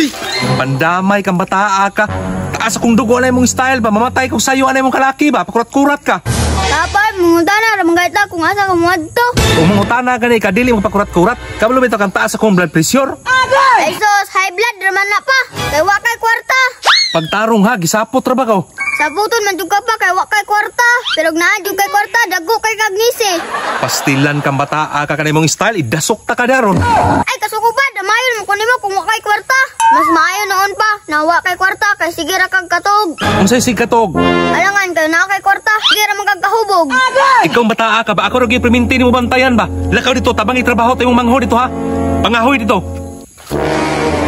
Uy! Pandamay kang bataa ka. Taas akong dugo, anay mong style ba? Mamatay ko sa'yo, anay mong kalaki ba? Pakurat-kurat ka. Tapay, mungutana, ramangait na kung asa kung wadto. Kung mangutana ka ka, dili mo pakurat-kurat. Kabalo bito kang taas akong blood pressure. Ay sos, high blood raman na pa. Kay wakay kwarta. Pagtarong ha, gisapot ra ba ka? Sabuton man jud ka pa kay wakay kwarta. Pero naan jud kay kwarta, dago kay kagnisi. Pastilan kang bataa ka kanay mong style, idasok ta ka daron. Ay kasuko pa, damayon mo kunin mo kung wakay kwarta. Mas maayo noon pa, na wakay kwarta kay sige ra kag katog. Unsay sig katog? Alangan kay na kay kwarta, sige ra magkakahubog. Ikaw bataa ka ba? Ako ra gyud priminti nimo bantayan ba? Lakaw dito, tabang itrabaho tayong mangho dito ha. Pangahoy dito.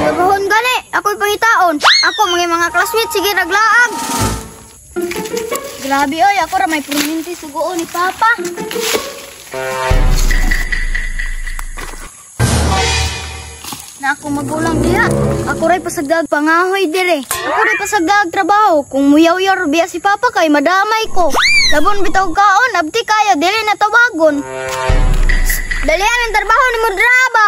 Trabahon gani, ako'y pangitaon. Ako mga classmates sige naglaag. Grabe oy, ako ra may priminti sugoon ni Papa. Na ako magulang diha. Ako ray pasagdag pangahoy dire. Ako ray pasagdag trabaho. Kung muyaw-yaw biya si Papa kay madamay ko. Labon bitaw kaon, abti kayo dili na tawagon. Dalian ang trabaho ni mo draba.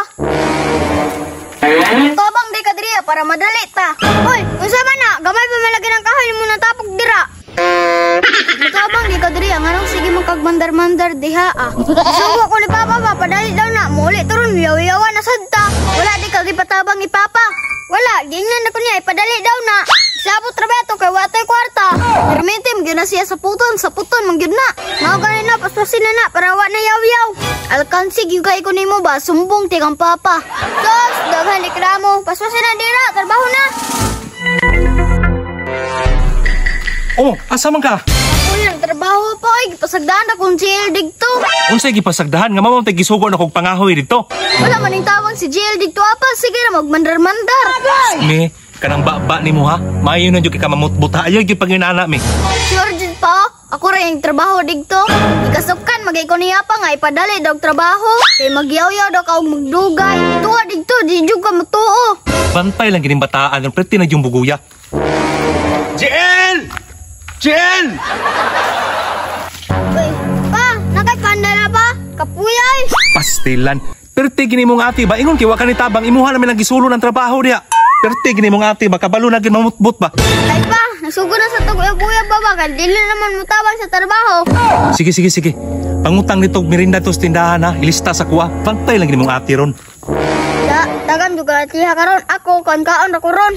Tabang di ka diriya para madali ta. Hoy, unsa man na? Gamay pa malagi ng kahoy mo natapok dira. Tabang di ka diriya, nganong sige mong kagmandar-mandar diha ah. Sugo ko ni Papa ba, padali daw na. Muli turon, yaw-yawan na sadta. Wala di ka gipatabang ni Papa. Wala, gingnan ako niya, ipadali daw na. Sabot trabeto kay watay kwarta. Permente magyud na siya sa puton magyud na. Mao gani na paspasin na para wa na yaw-yaw. Alkansig yung kay ko nimo ba, sumbong ti kang Papa. Sos, daghan ikramo, paspasin na dira, trabaho na. Oh, asa man ka? Ako yung trabaho po, pasagdahan akong jail digto. Unsay gipasagdahan nga mamo tay gisugo na kog pangahoy dito. Wala man ning tawag si jail digto apa, sige na magmandar-mandar. Me, kanang baba nimo ha. Maayo na jud ka mamutbuta ayo gyud panginana mi. Sure jud pa, ako rin yung trabaho digto. Ikasukan magay ko niya pa nga ipadali daw trabaho. Kay magyaw-yaw daw ka og magdugay. Tuwa digto, di jud ka matuo. Bantay lang gining bataan, ang pretty na yung buguya. Jen! Jen! Uy, pa, nakakanda na ba? Kapuyay! Pastilan. Perti gini mong ati ba? Ingon kiwa ka ni tabang imuha namin ang gisulo ng trabaho diya. Perti gini mong ati ba? Kabalo na ginamutbut ba? Ay pa, nasugo na sa tuguya-buya ba ba? Dili naman mutabang sa trabaho. Sige. Pangutang nito mirinda to sa tindahan ha. Ilista sa kuha. Bantay lang gini mong ati ron. Tagam juga tiha karon ako kaon ako ron.